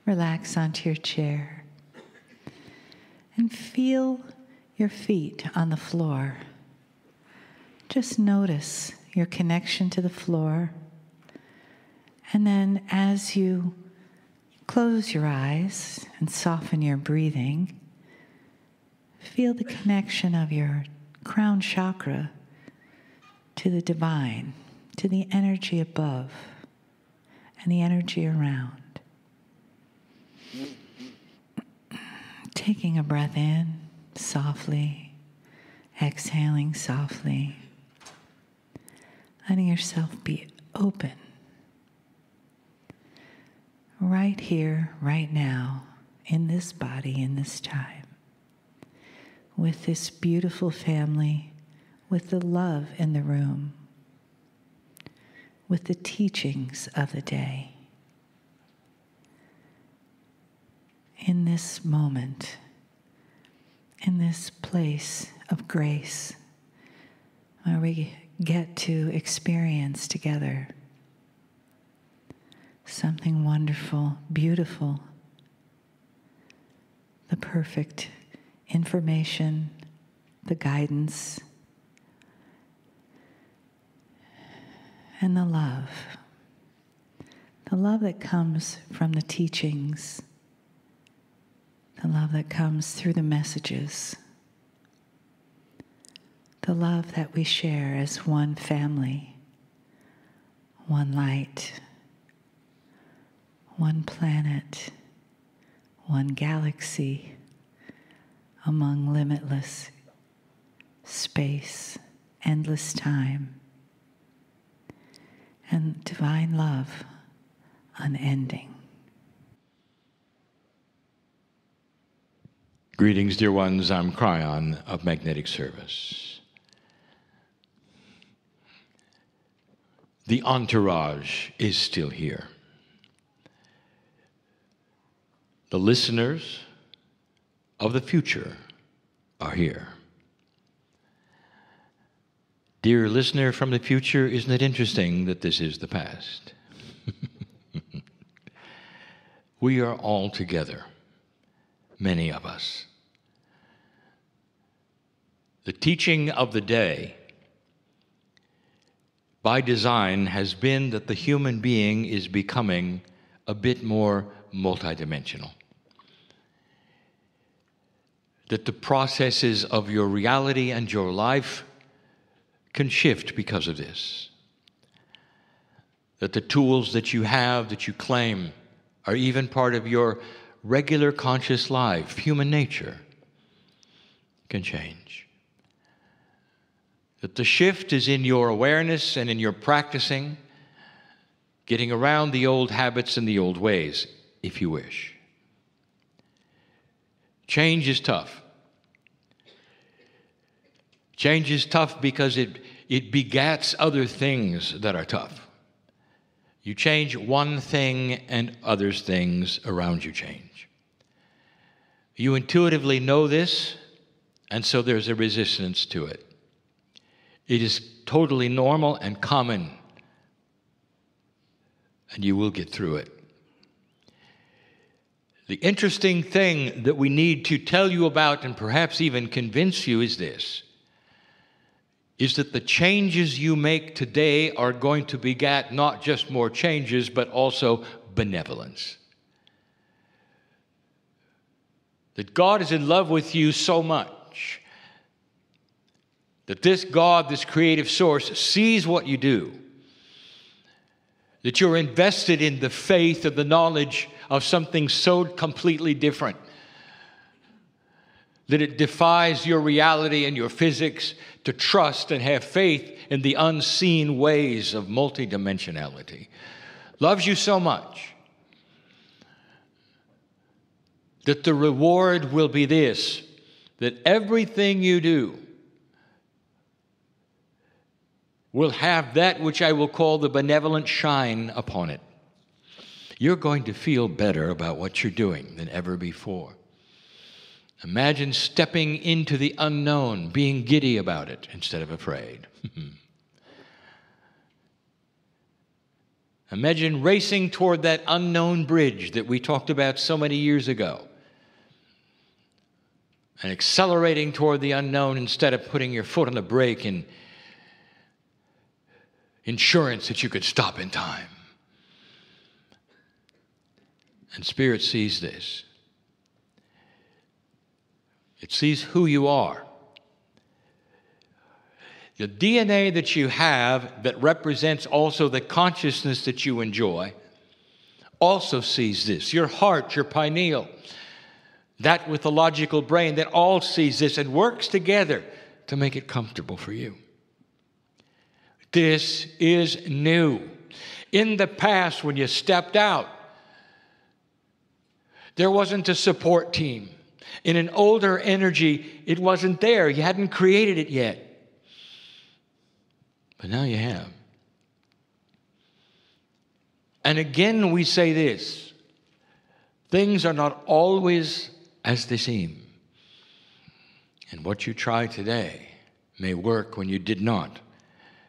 Relax onto your chair and feel your feet on the floor. Just notice your connection to the floor. And then as you close your eyes and soften your breathing, feel the connection of your crown chakra to the divine, to the energy above and the energy around. Taking a breath in softly, exhaling softly, letting yourself be open. Right here, right now, in this body, in this time, with this beautiful family, with the love in the room, with the teachings of the day. In this moment, in this place of grace, where we get to experience together something wonderful, beautiful, the perfect information, the guidance, and the love that comes from the teachings, the love that comes through the messages, the love that we share as one family, one light, one planet, one galaxy among limitless space, endless time, and divine love unending. Greetings, dear ones. I'm Kryon of Magnetic Service. The entourage is still here. The listeners of the future are here. Dear listener from the future, isn't it interesting that this is the past? We are all together, many of us. The teaching of the day, by design, has been that the human being is becoming a bit more multidimensional. That the processes of your reality and your life can shift because of this. That the tools that you have, that you claim, are even part of your regular conscious life, human nature, can change. That the shift is in your awareness and in your practicing, getting around the old habits and the old ways, if you wish. Change is tough. Change is tough because it begats other things that are tough. You change one thing and other things around you change. You intuitively know this, and so there's a resistance to it. It is totally normal and common, and you will get through it. The interesting thing that we need to tell you about and perhaps even convince you is this, is that the changes you make today are going to begat not just more changes, but also benevolence. That God is in love with you so much that this God, this creative source, sees what you do. That you're invested in the faith of the knowledge of something so completely different that it defies your reality and your physics to trust and have faith in the unseen ways of multidimensionality. Loves you so much that the reward will be this, that everything you do will have that which I will call the benevolent shine upon it. You're going to feel better about what you're doing than ever before. Imagine stepping into the unknown, being giddy about it instead of afraid. Imagine racing toward that unknown bridge that we talked about so many years ago, and accelerating toward the unknown instead of putting your foot on the brake and insurance that you could stop in time. And Spirit sees this. It sees who you are. The DNA that you have that represents also the consciousness that you enjoy also sees this. Your heart, your pineal, that with the logical brain, that all sees this and works together to make it comfortable for you. This is new. In the past, when you stepped out, there wasn't a support team. In an older energy, it wasn't there. You hadn't created it yet. But now you have. And again, we say this. Things are not always as they seem. And what you try today may work when you did not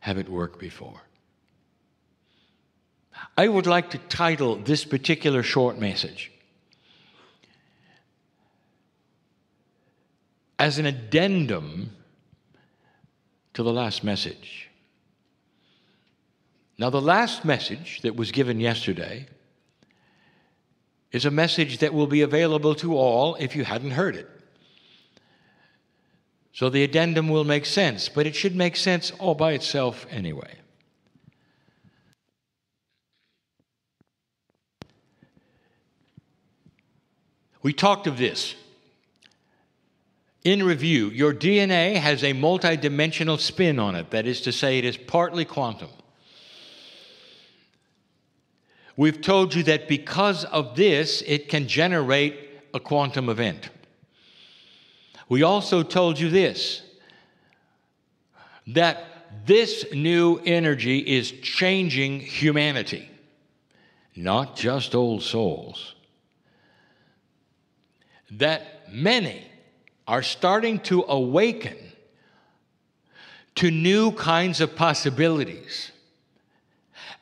have it work before. I would like to title this particular short message as an addendum to the last message. Now, the last message that was given yesterday is a message that will be available to all if you hadn't heard it. So the addendum will make sense, but it should make sense all by itself anyway. We talked of this. In review, your DNA has a multidimensional spin on it. That is to say, it is partly quantum. We've told you that because of this, it can generate a quantum event. We also told you this, that this new energy is changing humanity, not just old souls. That many are starting to awaken to new kinds of possibilities.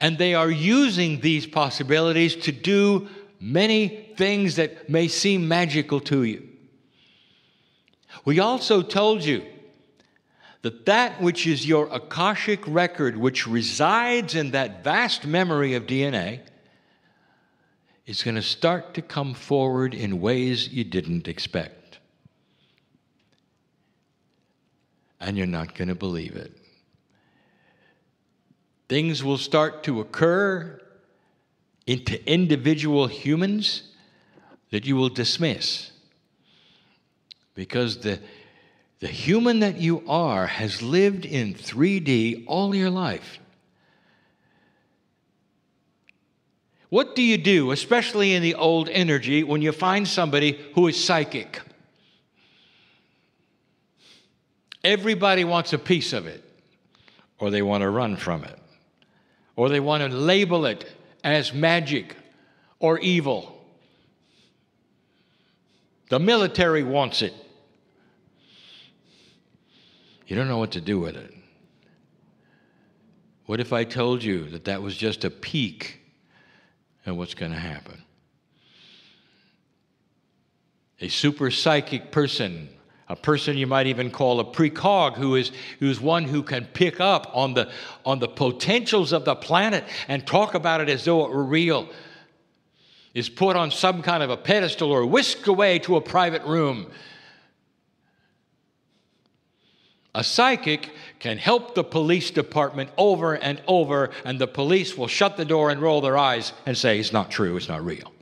And they are using these possibilities to do many things that may seem magical to you. We also told you that that which is your Akashic record, which resides in that vast memory of DNA, is going to start to come forward in ways you didn't expect. And you're not going to believe it. Things will start to occur into individual humans that you will dismiss. Because the human that you are has lived in 3D all your life. What do you do, especially in the old energy, when you find somebody who is psychic? Everybody wants a piece of it, or they want to run from it, or they want to label it as magic or evil. The military wants it. You don't know what to do with it. What if I told you that that was just a peek at what's going to happen? A super psychic person, a person you might even call a precog, who is one who can pick up on the potentials of the planet and talk about it as though it were real, is put on some kind of a pedestal or whisked away to a private room. A psychic can help the police department over and over, and the police will shut the door and roll their eyes and say, it's not true, it's not real.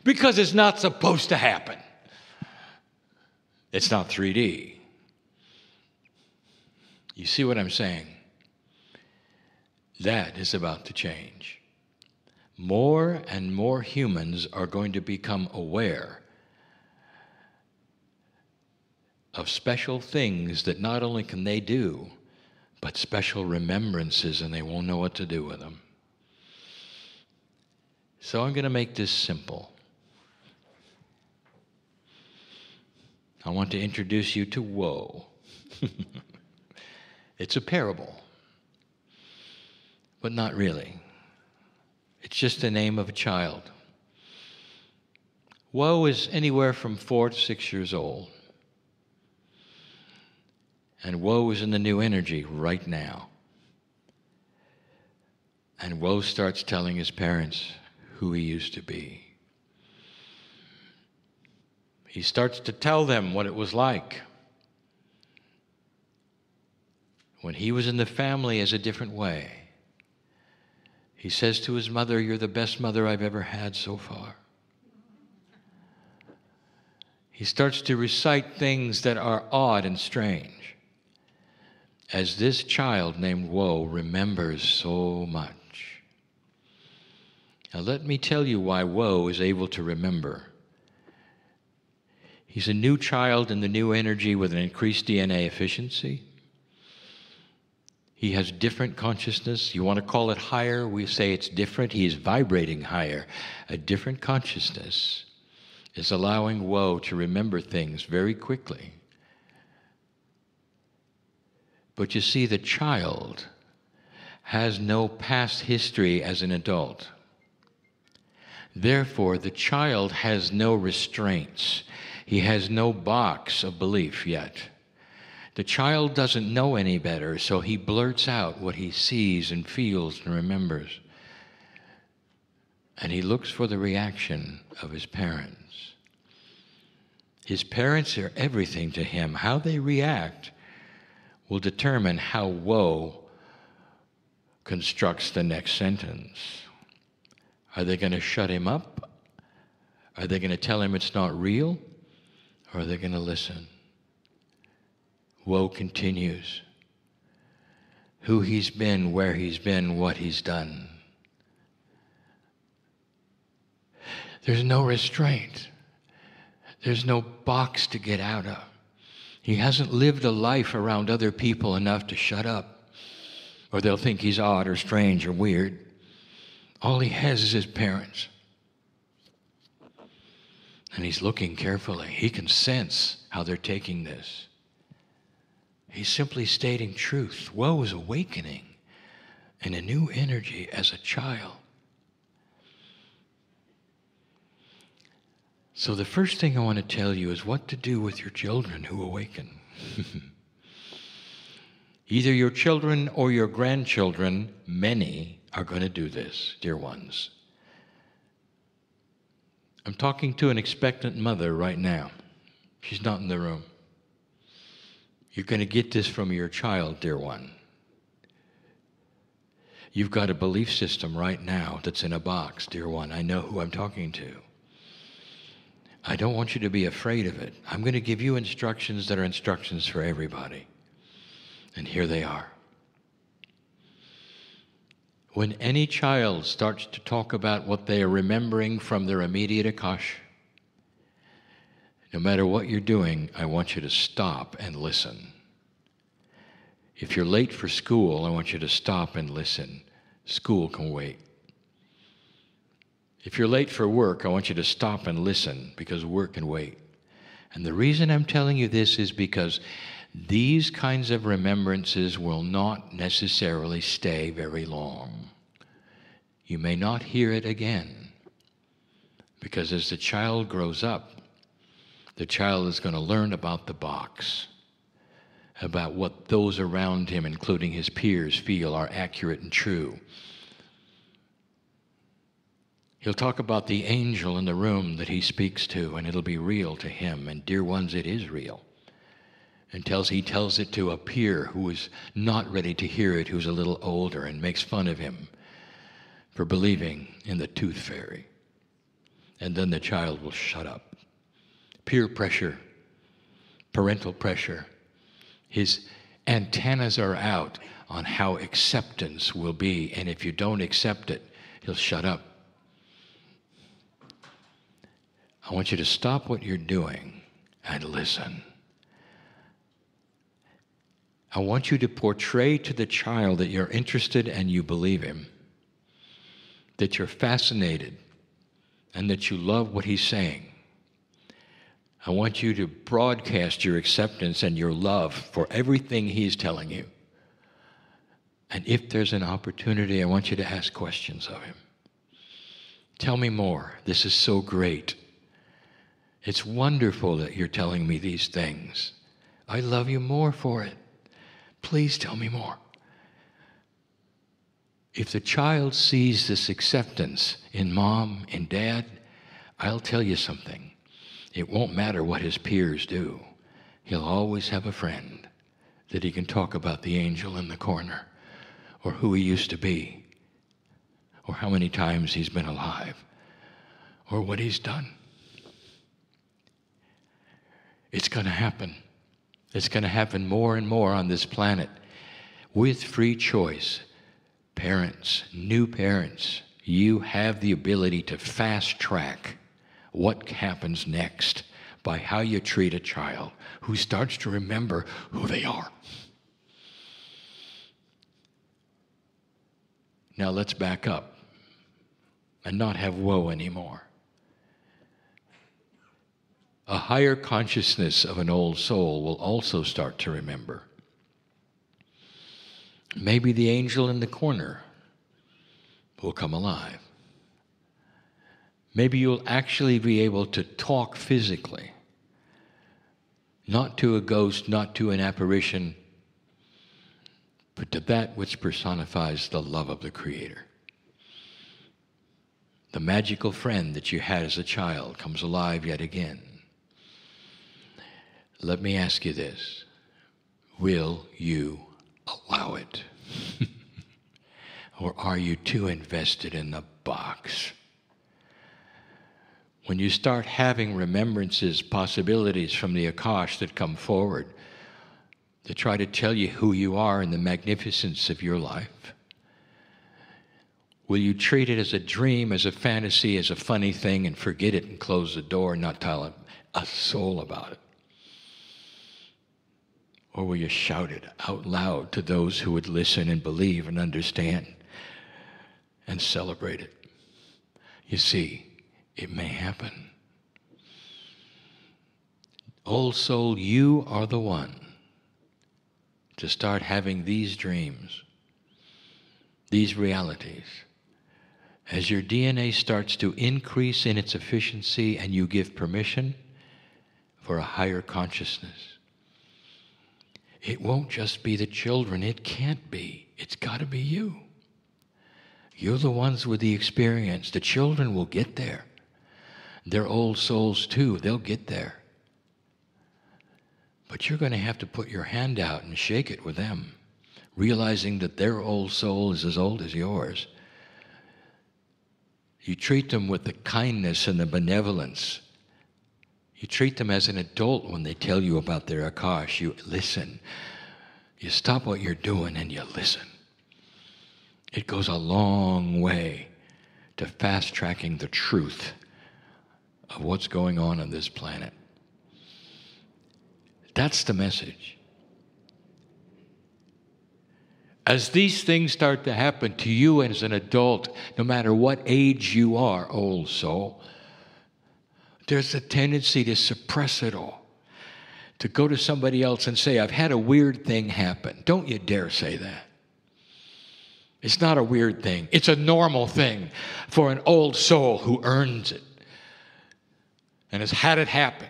Because it's not supposed to happen. It's not 3D. You see what I'm saying? That is about to change. More and more humans are going to become aware of special things that not only can they do, but special remembrances, and they won't know what to do with them. So I'm going to make this simple. I want to introduce you to woe. It's a parable, but not really. It's just the name of a child. Woe is anywhere from 4 to 6 years old. And woe is in the new energy right now. And woe starts telling his parents who he used to be. He starts to tell them what it was like when he was in the family as a different way. He says to his mother, "You're the best mother I've ever had so far." He starts to recite things that are odd and strange, as this child named Woe remembers so much. Now let me tell you why Woe is able to remember. He's a new child in the new energy with an increased DNA efficiency. He has different consciousness. You want to call it higher? We say it's different. He is vibrating higher. A different consciousness is allowing Woe to remember things very quickly. But you see, the child has no past history as an adult. Therefore, the child has no restraints. He has no box of belief yet. The child doesn't know any better, so he blurts out what he sees and feels and remembers. And he looks for the reaction of his parents. His parents are everything to him. How they react will determine how Woe constructs the next sentence. Are they going to shut him up? Are they going to tell him it's not real? Or are they going to listen? Woe continues. Who he's been, where he's been, what he's done. There's no restraint. There's no box to get out of. He hasn't lived a life around other people enough to shut up, or they'll think he's odd or strange or weird. All he has is his parents. And he's looking carefully. He can sense how they're taking this. He's simply stating truth. Woe is awakening in a new energy as a child. So the first thing I want to tell you is what to do with your children who awaken. Either your children or your grandchildren, many are going to do this, dear ones. I'm talking to an expectant mother right now. She's not in the room. You're going to get this from your child, dear one. You've got a belief system right now that's in a box, dear one. I know who I'm talking to. I don't want you to be afraid of it. I'm going to give you instructions that are instructions for everybody. And here they are. When any child starts to talk about what they are remembering from their immediate Akash, no matter what you're doing, I want you to stop and listen. If you're late for school, I want you to stop and listen. School can wait. If you're late for work, I want you to stop and listen, because work can wait. And the reason I'm telling you this is because these kinds of remembrances will not necessarily stay very long. You may not hear it again, because as the child grows up, the child is going to learn about the box, about what those around him, including his peers, feel are accurate and true. He'll talk about the angel in the room that he speaks to, and it'll be real to him. And dear ones, it is real. Until he tells it to a peer who is not ready to hear it, who's a little older, and makes fun of him for believing in the tooth fairy. And then the child will shut up. Peer pressure, parental pressure. His antennas are out on how acceptance will be, and if you don't accept it, he'll shut up. I want you to stop what you're doing and listen. I want you to portray to the child that you're interested and you believe him, that you're fascinated, and that you love what he's saying. I want you to broadcast your acceptance and your love for everything he's telling you. And if there's an opportunity, I want you to ask questions of him. Tell me more. This is so great. It's wonderful that you're telling me these things. I love you more for it. Please tell me more. If the child sees this acceptance in mom and dad, I'll tell you something. It won't matter what his peers do. He'll always have a friend that he can talk about the angel in the corner, or who he used to be, or how many times he's been alive, or what he's done. It's going to happen. It's going to happen more and more on this planet with free choice. Parents, new parents, you have the ability to fast track what happens next by how you treat a child who starts to remember who they are. Now let's back up and not have woe anymore. A higher consciousness of an old soul will also start to remember. Maybe the angel in the corner will come alive. Maybe you'll actually be able to talk physically, not to a ghost, not to an apparition, but to that which personifies the love of the Creator. The magical friend that you had as a child comes alive yet again. Let me ask you this. Will you allow it? Or are you too invested in the box? When you start having remembrances, possibilities from the Akash that come forward to try to tell you who you are and the magnificence of your life, will you treat it as a dream, as a fantasy, as a funny thing, and forget it and close the door and not tell a soul about it? Or will you shout it out loud to those who would listen and believe and understand and celebrate it? You see, it may happen. Old soul, you are the one to start having these dreams, these realities. As your DNA starts to increase in its efficiency and you give permission for a higher consciousness, it won't just be the children. It can't be. It's got to be you. You're the ones with the experience. The children will get there. They're old souls too. They'll get there. But you're going to have to put your hand out and shake it with them, realizing that their old soul is as old as yours. You treat them with the kindness and the benevolence. You treat them as an adult when they tell you about their Akash. You listen. You stop what you're doing and you listen. It goes a long way to fast-tracking the truth of what's going on this planet. That's the message. As these things start to happen to you as an adult, no matter what age you are, old soul, there's a tendency to suppress it all, to go to somebody else and say, I've had a weird thing happen. Don't you dare say that. It's not a weird thing. It's a normal thing for an old soul who earns it and has had it happen.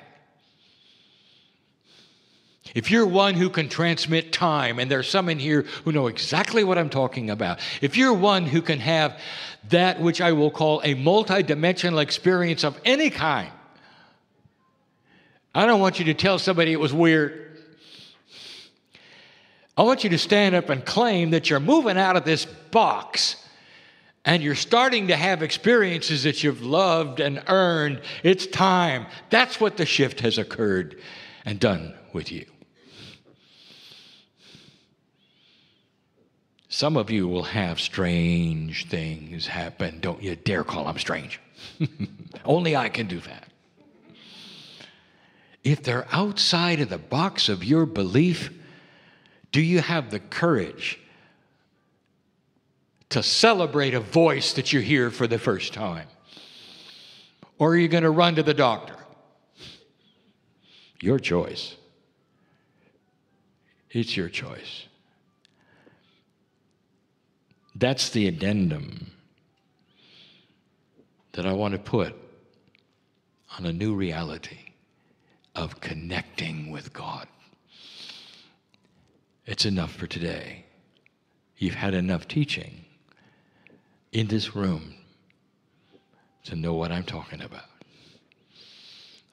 If you're one who can transmit time, and there's some in here who know exactly what I'm talking about, if you're one who can have that which I will call a multidimensional experience of any kind, I don't want you to tell somebody it was weird. I want you to stand up and claim that you're moving out of this box and you're starting to have experiences that you've loved and earned. It's time. That's what the shift has occurred and done with you. Some of you will have strange things happen. Don't you dare call them strange. Only I can do that. If they're outside of the box of your belief, do you have the courage to celebrate a voice that you hear for the first time? Or are you going to run to the doctor? Your choice. It's your choice. That's the addendum. that I want to put on a new reality of connecting with God. It's enough for today. You've had enough teaching in this room to know what I'm talking about.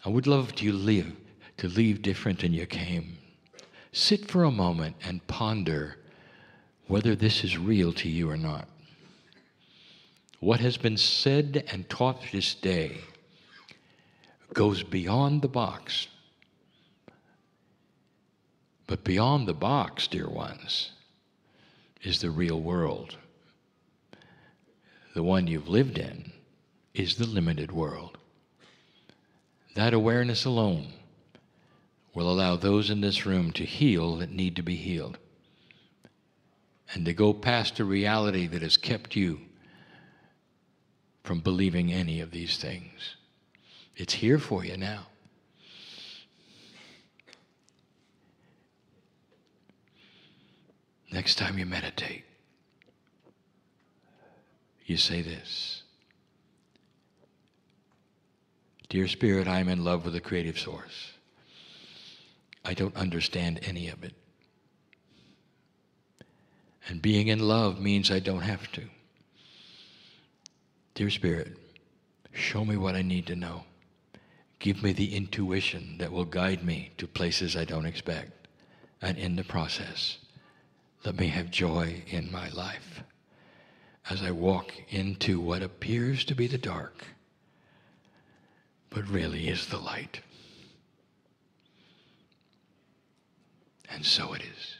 I would love to leave different than you came. Sit for a moment and ponder whether this is real to you or not. What has been said and taught this day goes beyond the box. But beyond the box, dear ones, is the real world. The one you've lived in is the limited world. That awareness alone will allow those in this room to heal that need to be healed, and to go past a reality that has kept you from believing any of these things. It's here for you now. Next time you meditate, you say this: Dear Spirit, I am in love with the creative source. I don't understand any of it. And being in love means I don't have to. Dear Spirit, show me what I need to know. Give me the intuition that will guide me to places I don't expect. And in the process, let me have joy in my life as I walk into what appears to be the dark, but really is the light. And so it is.